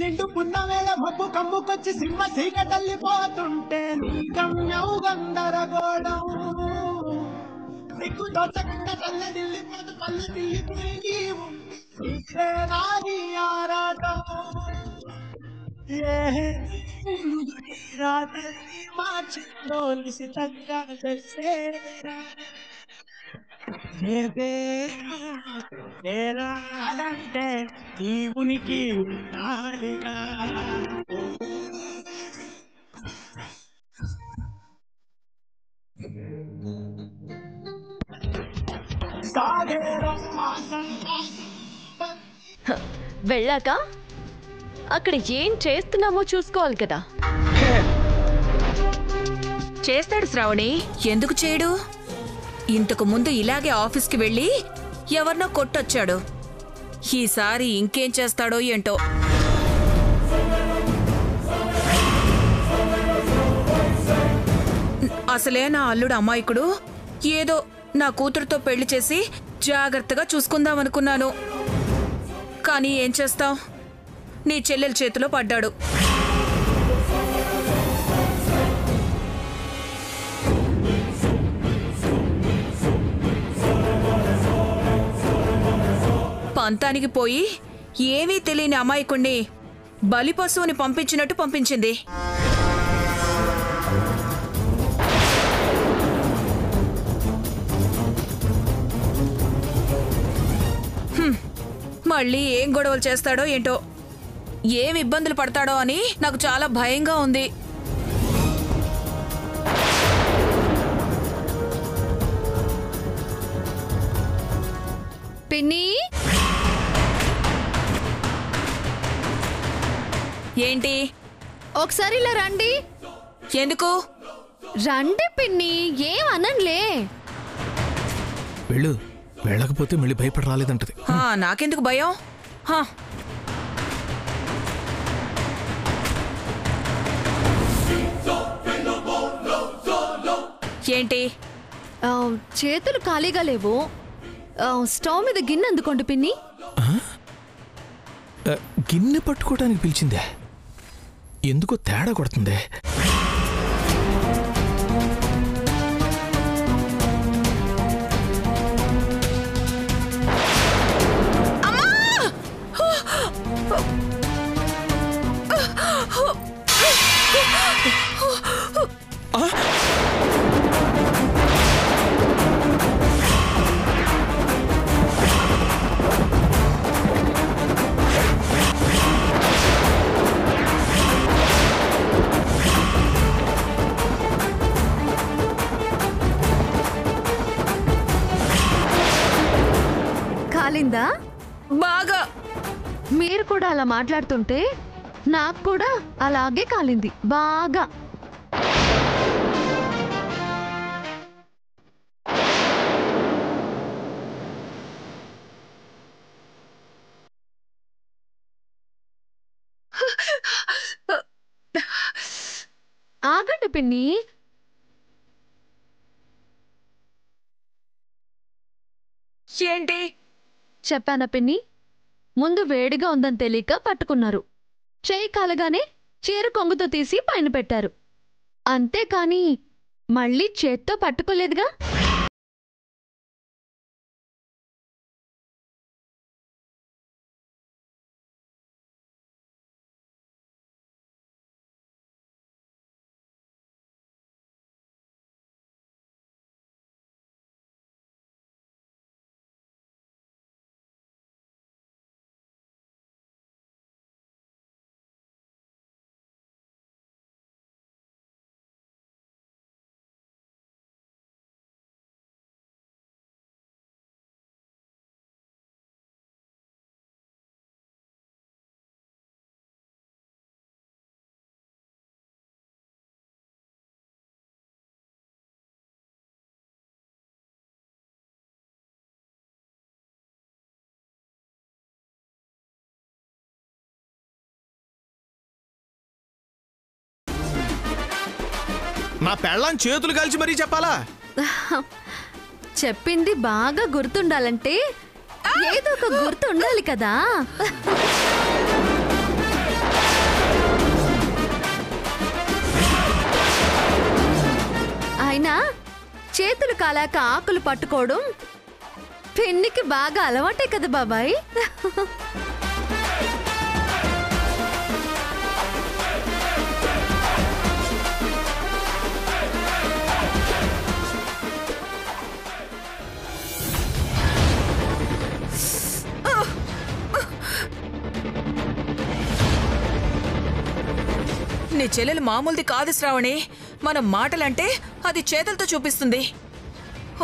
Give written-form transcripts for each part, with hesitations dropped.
నిండు పున్నవేళ మబ్బు కమ్ముకొచ్చి సింహ చీకటల్లిపోతుంటే నీ గమ్యం గందరగోళం నీకు దోచకుండా తల్లడిల్లిపోతు పల్లె తిల్లిపోయి నీకే నాది ఆరాటం రాత్రి మార్చిందో నిశితంగా చేసేరా నేరాలంటే దేవునికి నాలిగా వెళ్ళాక అక్కడ ఏం చేస్తున్నామో చూసుకోవాలి కదా. చేస్తాడు శ్రావణి, ఎందుకు చేయడు? ఇంతకు ముందు ఇలాగే ఆఫీస్కి వెళ్ళి ఎవరినో కొట్టొచ్చాడు. ఈసారి ఇంకేం చేస్తాడో ఏంటో. అసలే నా అల్లుడు అమాయకుడు. ఏదో నా కూతురుతో పెళ్లి చేసి జాగ్రత్తగా చూసుకుందామనుకున్నాను. కానీ ఏం చేస్తావ్, నీ చెల్లెల చేతిలో పడ్డాడు. పంతానికి పోయి ఏమీ తెలియని అమాయకుణ్ణి బలిపశువుని పంపించినట్టు పంపించింది. మళ్ళీ ఏం గొడవలు చేస్తాడో ఏంటో, ఏం ఇబ్బందులు పడతాడో అని నాకు చాలా భయంగా ఉంది. పిన్ని, ఏంటి? ఒకసారి ఇలా రండి. ఎందుకు? రండి పిన్ని, ఏం అననులే. వెళ్ళు, వెళ్ళకపోతే మళ్ళీ భయపడి రాలేదంటది. నాకెందుకు భయం? ఏంటి? చేతులు ఖాళీగా లేవు. స్టవ్ మీద గిన్నె అందుకోండి పిన్ని. గిన్నె పట్టుకోవడానికి పిలిచిందే, ఎందుకో తేడా కొడుతుందే. కాలిందా? బాగా. మీరు కూడా అలా మాట్లాడుతుంటే నాకు కూడా అలాగే కాలింది బాగా. ఆగండి పిన్ని. ఏంటి చెప్పానా పిన్ని? ముందు వేడిగా ఉందని తెలియక పట్టుకున్నారు. చేయి కాలగానే చీర కొంగుతో తీసి పైన పెట్టారు. అంతేకాని మళ్ళీ చేత్తో పట్టుకోలేదుగా. నా పెళ్ళాం చేతులు కాల్చి మరీ చెప్పాలా? చెప్పింది బాగా గుర్తుండాలంటే ఏదో ఒక గుర్తుండాలి కదా. చేతులు కాలాక ఆకులు పట్టుకోవడం పిన్నికి బాగా అలవాటే కదా బాబాయ్. నీ చెల్లెలు మామూలుది కాదు శ్రావణి. మనం మాటలంటే అది చేతులతో చూపిస్తుంది.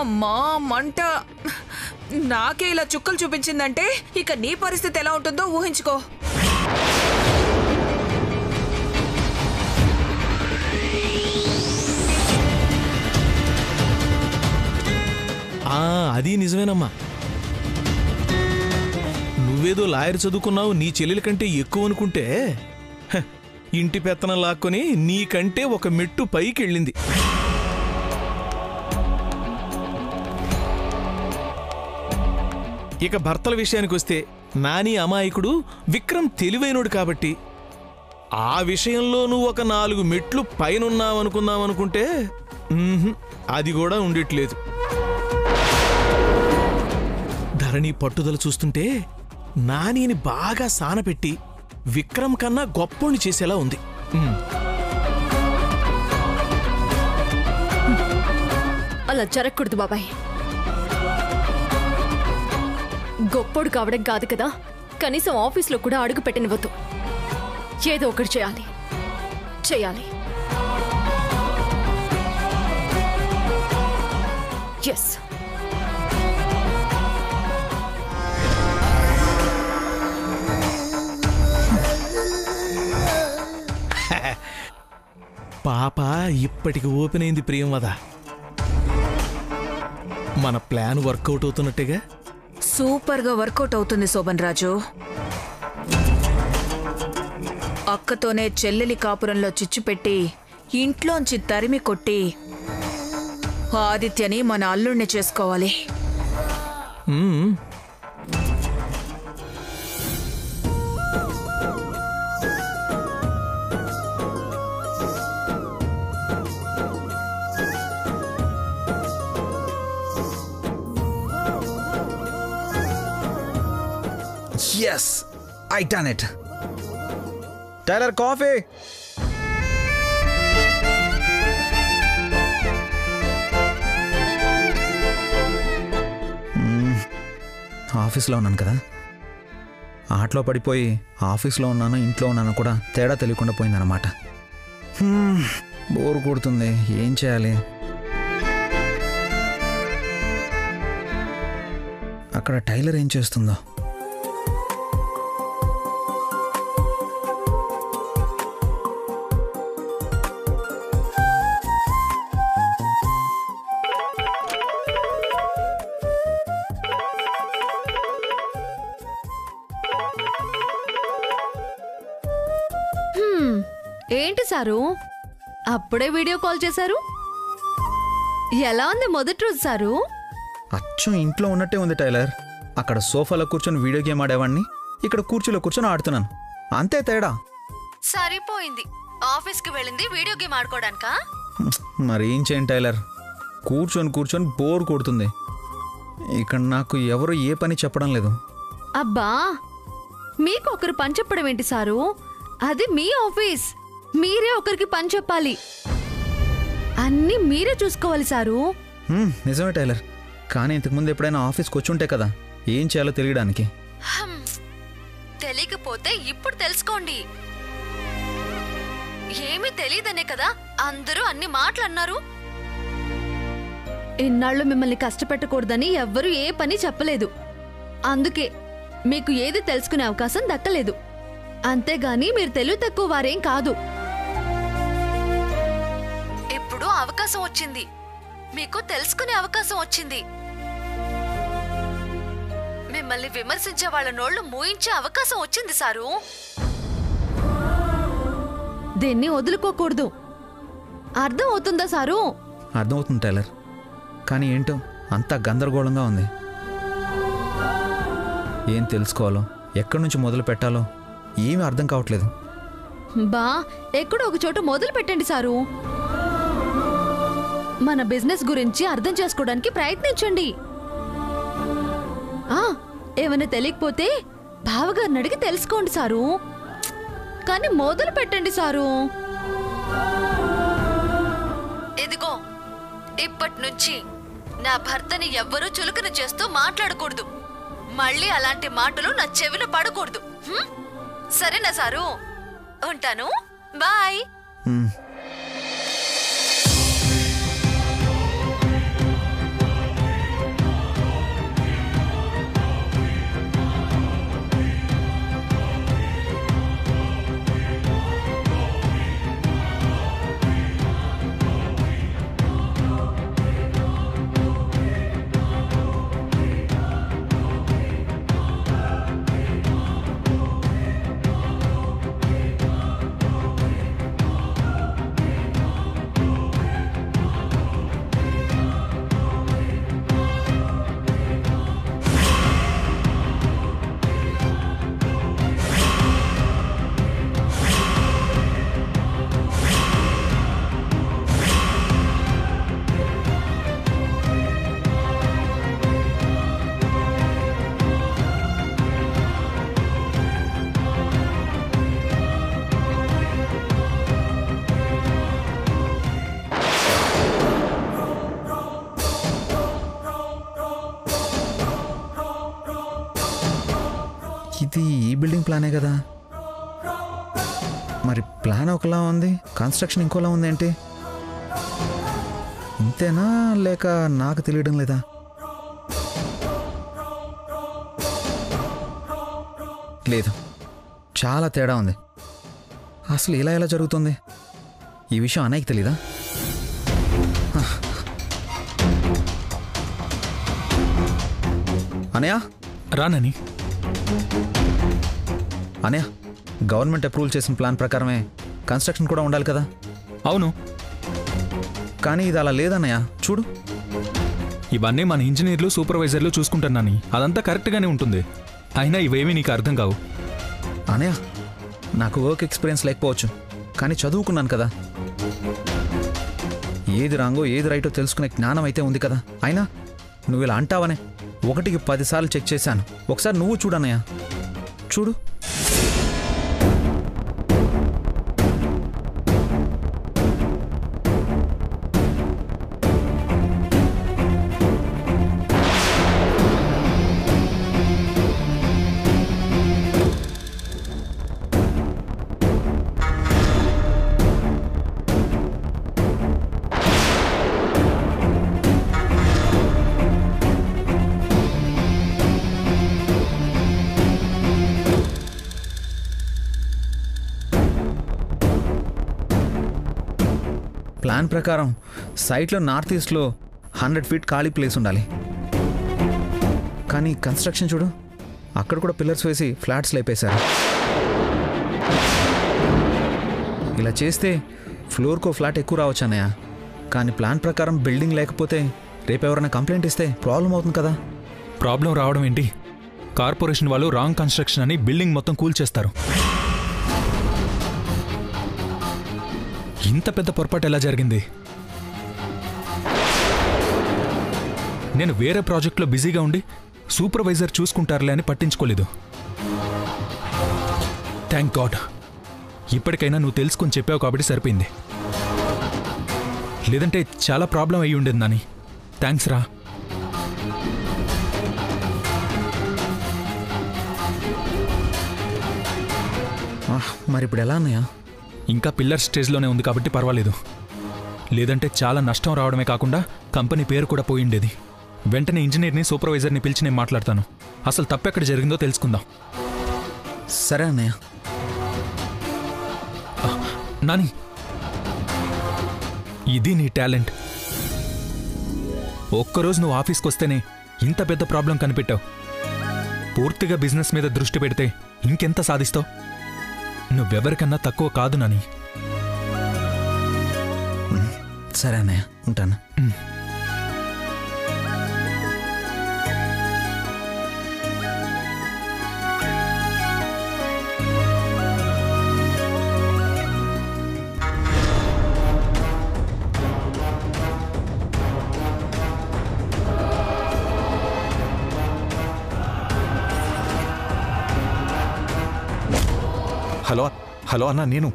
అమ్మా మంట! నాకే ఇలా చుక్కలు చూపించిందంటే ఇక నీ పరిస్థితి ఎలా ఉంటుందో ఊహించుకో. అది నిజమేనమ్మా. నువ్వేదో లాయర్ చదువుకున్నావు, నీ చెల్లెల కంటే ఎక్కువ అనుకుంటే ఇంటి పెత్తనం లాక్కొని నీకంటే ఒక మెట్టు పైకి వెళ్ళింది. ఇక భర్తల విషయానికి వస్తే నాని అమాయకుడు, విక్రమ్ తెలివైనోడు కాబట్టి ఆ విషయంలో నువ్వు ఒక 4 మెట్లు పైనున్నావనుకుందామనుకుంటే అది కూడా ఉండట్లేదు. ధరణి పట్టుదల చూస్తుంటే నానిని బాగా సానపెట్టి విక్రమ్ కన్నా గొప్పోణ్ణి చేసేలా ఉంది. అలా జరగకూడదు బాబాయ్. గొప్పోడు కావడం కాదు కదా, కనీసం ఆఫీస్లో కూడా అడుగు పెట్టనివ్వద్దు. ఏదో ఒకటి చేయాలి చేయాలి. ఎస్. పాప ఇప్పటికి ఓపెన్ అయింది ప్రియంవద. మన ప్లాన్ వర్కౌట్ అవుతున్నట్టుగా. సూపర్గా వర్కౌట్ అవుతుంది శోభన్ రాజు. అక్కతోనే చెల్లెలి కాపురంలో చిచ్చు పెట్టి ఇంట్లోంచి తరిమి కొట్టి ఆదిత్యని మన అల్లుణ్ణి చేసుకోవాలి. Yes, I done it. Tyler, coffee. ఆఫీస్లో ఉన్నాను కదా, ఆటలో పడిపోయి ఆఫీస్లో ఉన్నాను ఇంట్లో ఉన్నాను కూడా తేడా తెలియకుండా పోయిందన్నమాట. బోర్ కొడుతుంది, ఏం చేయాలి? అక్కడ టైలర్ ఏం చేస్తుందో. ఏంటి సారు అప్పుడే వీడియో కాల్ చేశారు? ఎలా ఉంది మొదటి రోజు సారు? అచ్చం ఇంట్లో ఉన్నట్టే ఉంది టైలర్. అక్కడ సోఫాలో కూర్చొని వీడియో గేమ్ ఆడేవాడిని, ఇక్కడ కూర్చోలో కూర్చొని ఆడుతున్నాను, అంతే తేడా. సరిపోయింది. ఆఫీస్కి వెళ్ళింది వీడియో గేమ్ ఆడుకోవడానికా? మరి ఏం చేయండి టైలర్, కూర్చొని కూర్చొని బోర్ కొడుతుంది. ఇక్కడ నాకు ఎవరు ఏ పని చెప్పడం లేదు. అబ్బా, మీకు ఒకరు పని చెప్పడం ఏంటి సారు? అది మీ ఆఫీస్, మీరే ఒకరికి పని చెప్పాలి. అన్నీ మీరే చూసుకోవాలి సారు. నిజమే టైలర్, కానీ ఇంతకుముందు ఎప్పుడైనా ఆఫీస్కి వచ్చి ఉంటే కదా ఏం చేయాలో తెలియడానికి. తెలియకపోతే ఇప్పుడు తెలుసుకోండి. ఏమీ తెలియదనే కదా అందరూ అన్ని మాటలు అన్నారు. ఇన్నాళ్ళు మిమ్మల్ని కష్టపెట్టకూడదని ఎవ్వరూ ఏ పని చెప్పలేదు. అందుకే మీకు ఏది తెలుసుకునే అవకాశం దక్కలేదు. అంతేగాని మీరు తెలివి తక్కువ వారేం కాదు. ఇప్పుడు అవకాశం వచ్చింది, మీకు తెలుసుకునే అవకాశం వచ్చింది. మిమ్మల్ని విమర్శించే వాళ్ళ నోళ్లు మూయించే అవకాశం వచ్చింది సారు. దీన్ని వదులుకోకూడదు. అర్థం అవుతుందా సారు? అర్థమవుతుంది టైలర్, కానీ ఏంటో అంతా గందరగోళంగా ఉంది. ఏం తెలుసుకోవాలో, ఎక్కడి నుంచి మొదలు పెట్టాలో ఏమీ అర్థం కావట్లేదు. బా, ఎక్కడో ఒక చోట మొదలు పెట్టండి సారు. మన బిజినెస్ గురించి అర్థం చేసుకోవడానికి ప్రయత్నించండి. ఏమైనా తెలియకపోతే బావగారిని అడిగి తెలుసుకోండి సారు. కానీ మొదలు పెట్టండి సారు. ఇదిగో, ఇప్పటి నుంచి నా భర్తని ఎవ్వరూ చులకన చేస్తూ మాట్లాడకూడదు. మళ్ళీ అలాంటి మాటలు నా చెవిలో పడకూడదు. సరేనా సారు? ఉంటాను. బాయ్. ఇది ఈ బిల్డింగ్ ప్లానే కదా, మరి ప్లాన్ ఒకలా ఉంది, కన్స్ట్రక్షన్ ఇంకోలా ఉంది ఏంటి? ఇంతేనా లేక నాకు తెలియడం లేదా? లేదు, చాలా తేడా ఉంది. అసలు ఇలా ఎలా జరుగుతుంది? ఈ విషయం అన్నయ్యకి తెలీదా? అనయ్య రానని. అనయ్య, గవర్నమెంట్ అప్రూవల్ చేసిన ప్లాన్ ప్రకారమే కన్స్ట్రక్షన్ కూడా ఉండాలి కదా? అవును, కానీ ఇది అలా లేదన్నయ్య. చూడు, ఇవన్నీ మన ఇంజనీర్లు సూపర్వైజర్లు చూసుకుంటున్నాని. అదంతా కరెక్ట్గానే ఉంటుంది. అయినా ఇవేమీ నీకు అర్థం కావు. అనయ్య, నాకు వర్క్ ఎక్స్పీరియన్స్ లేకపోవచ్చు, కానీ చదువుకున్నాను కదా. ఏది రాంగో ఏది రైటో తెలుసుకునే జ్ఞానం అయితే ఉంది కదా. అయినా నువ్వు ఇలా అంటావనే 1కి 10 సార్లు చెక్ చేశాను. ఒకసారి నువ్వు చూడన్నయ్య, చూడు. ప్లాన్ ప్రకారం సైట్లో నార్త్ ఈస్ట్లో 100 ఫీట్ ఖాళీ ప్లేస్ ఉండాలి. కానీ కన్స్ట్రక్షన్ చూడు, అక్కడ కూడా పిల్లర్స్ వేసి ఫ్లాట్స్ లేపేశారు. ఇలా చేస్తే ఫ్లోర్కో ఫ్లాట్ ఎక్కువ రావచ్చు అన్నయ్య. కానీ ప్లాన్ ప్రకారం బిల్డింగ్ లేకపోతే రేపు ఎవరైనా కంప్లైంట్ ఇస్తే ప్రాబ్లం అవుతుంది కదా. ప్రాబ్లం రావడం ఏంటి? కార్పొరేషన్ వాళ్ళు రాంగ్ కన్స్ట్రక్షన్ అని బిల్డింగ్ మొత్తం కూల్చేస్తారు. ఇంత పెద్ద పొరపాటు ఎలా జరిగింది? నేను వేరే ప్రాజెక్ట్లో బిజీగా ఉండి సూపర్వైజర్ చూసుకుంటారులే అని పట్టించుకోలేదు. థ్యాంక్ గాడ్, ఇప్పటికైనా నువ్వు తెలుసుకొని చెప్పావు కాబట్టి సరిపోయింది. లేదంటే చాలా ప్రాబ్లం అయ్యి ఉండేది నాని. థ్యాంక్స్ రా. మరి ఇప్పుడు ఎలా అన్నయ్య? ఇంకా పిల్లర్ స్టేజ్లోనే ఉంది కాబట్టి పర్వాలేదు. లేదంటే చాలా నష్టం రావడమే కాకుండా కంపెనీ పేరు కూడా పోయిండేది. వెంటనే ఇంజనీర్ని సూపర్వైజర్ని పిలిచి నేను మాట్లాడతాను. అసలు తప్పెక్కడ జరిగిందో తెలుసుకుందాం. సరే అన్నయ్య. నాని, ఇది నీ టాలెంట్. ఒక్కరోజు నువ్వు ఆఫీస్కి వస్తేనే ఇంత పెద్ద ప్రాబ్లం కనిపెట్టావు. పూర్తిగా బిజినెస్ మీద దృష్టి పెడితే ఇంకెంత సాధిస్తావు? నువ్వెవరికన్నా తక్కువ కాదు నాని. సరే అన్నయ్య, ఉంటాను. హలో అన్నా, నేను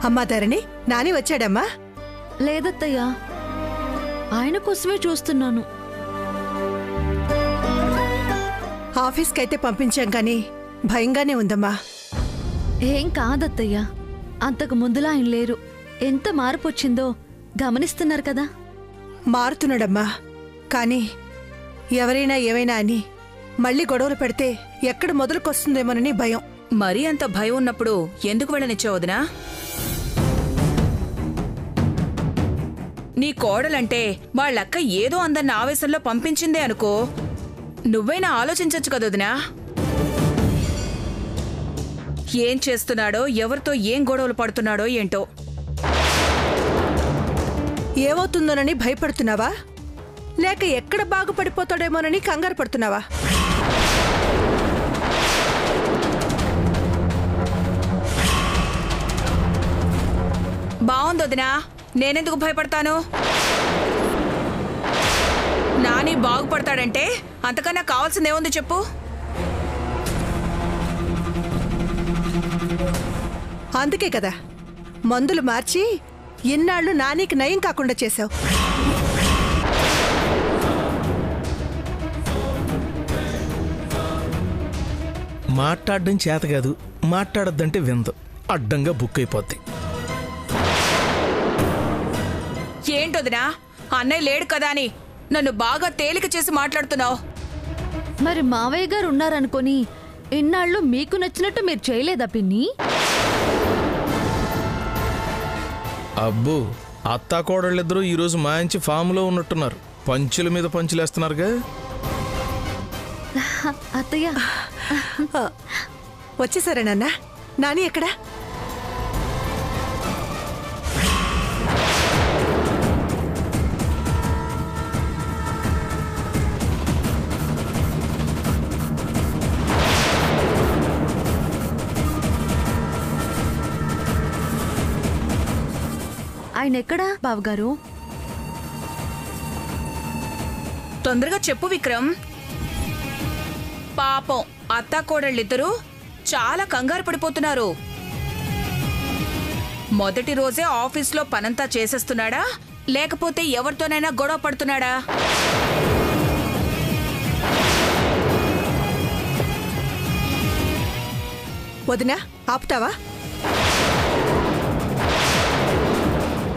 అమ్మా ధరణి, నాని వచ్చాడమ్మా? లేదత్తయ్యా, ఆయన కోసమే చూస్తున్నాను. ఆఫీస్కైతే పంపించాం కానీ భయంగానే ఉందమ్మా. ఏం కాదత్తయ్యా, అంతకు ముందులా ఆయన లేరు. ఎంత మార్పు వచ్చిందో గమనిస్తున్నారు కదా. మారుతున్నాడమ్మా, కానీ ఎవరైనా ఏమైనా అని మళ్ళీ గొడవలు పెడితే ఎక్కడ మొదలుకొస్తుందేమోనని భయం. మరీ అంత భయం ఉన్నప్పుడు ఎందుకు వెళ్ళనిచ్చావు వదినా? నీ కోడలంటే వాళ్ళక్క ఏదో అందన్న ఆవేశంలో పంపించిందే అనుకో, నువ్వైనా ఆలోచించచ్చు కదా వదినా. ఏం చేస్తున్నాడో, ఎవరితో ఏం గొడవలు పడుతున్నాడో ఏంటో. ఏమవుతుందోనని భయపడుతున్నావా, లేక ఎక్కడ బాగుపడిపోతాడేమోనని కంగారు పడుతున్నావా? బావుంది వదినా, నేనెందుకు భయపడతాను? నాని బాగుపడతాడంటే అంతకన్నా కావాల్సిందేముంది చెప్పు? అందుకే కదా మందులు మార్చి ఇన్నాళ్ళు నానికి నయం కాకుండా చేశావు. మాట్లాడడం చేత కాదు, మాట్లాడద్దంటే విందు అడ్డంగా బుక్ అయిపోద్ది. ఏంటొదినా, అన్నయ్య లేడు కదా అని నన్ను బాగా తేలిక చేసి మాట్లాడుతున్నావు. మరి మావయ్య గారు ఉన్నారనుకొని ఇన్నాళ్ళు మీకు నచ్చినట్టు మీరు చేయలేదా పిన్ని? అబ్బో, అత్తాకోడళ్ళిద్దరూ ఈరోజు మంచి ఫామ్లో ఉన్నట్టున్నారు. పంచుల మీద పంచులేస్తున్నారుగా. అత్తయ్య వచ్చేసారా నాన్న? నాని ఎక్కడా? ఆయన ఎక్కడా బావగారు? తొందరగా చెప్పు విక్రమ్. పాపం అత్తాకోడళ్ళిద్దరూ చాలా కంగారు పడిపోతున్నారు. మొదటి రోజే ఆఫీస్లో పనంతా చేసేస్తున్నాడా, లేకపోతే ఎవరితోనైనా గొడవ పడుతున్నాడా? వదినా, ఆపుతావా?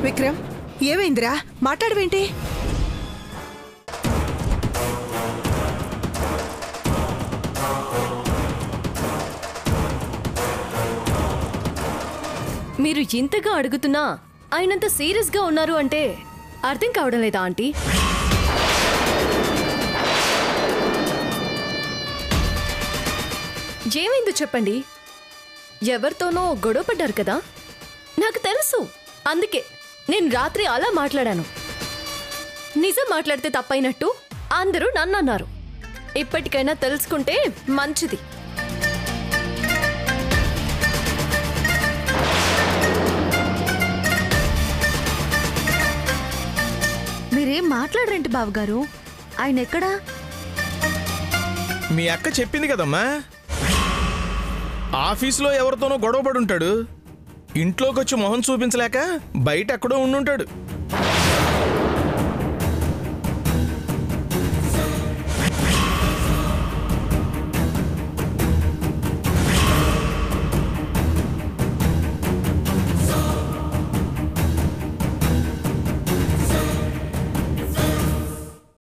విక్రమ్, ఏమైందిరా? మాట్లాడవేంటి? మీరు ఇంతగా అడుగుతున్నా ఆయనంత సీరియస్గా ఉన్నారు అంటే అర్థం కావడం లేదా ఆంటీ? ఏమైందో చెప్పండి. ఎవరితోనో గొడవ పడ్డారు కదా, నాకు తెలుసు. అందుకే నేను రాత్రి అలా మాట్లాడాను. నిజం మాట్లాడితే తప్పైనట్టు అందరూ నన్ను అన్నారు. ఇప్పటికైనా తెలుసుకుంటే మంచిది. మీరేం మాట్లాడరేంటి బావగారు? ఆయన ఎక్కడా? మీ అక్క చెప్పింది కదమ్మా, ఆఫీసులో ఎవరితోనో గొడవపడి ఉంటాడు. ఇంట్లోకి వచ్చి మొహం చూపించలేక బయట ఎక్కడో ఉండుంటాడు.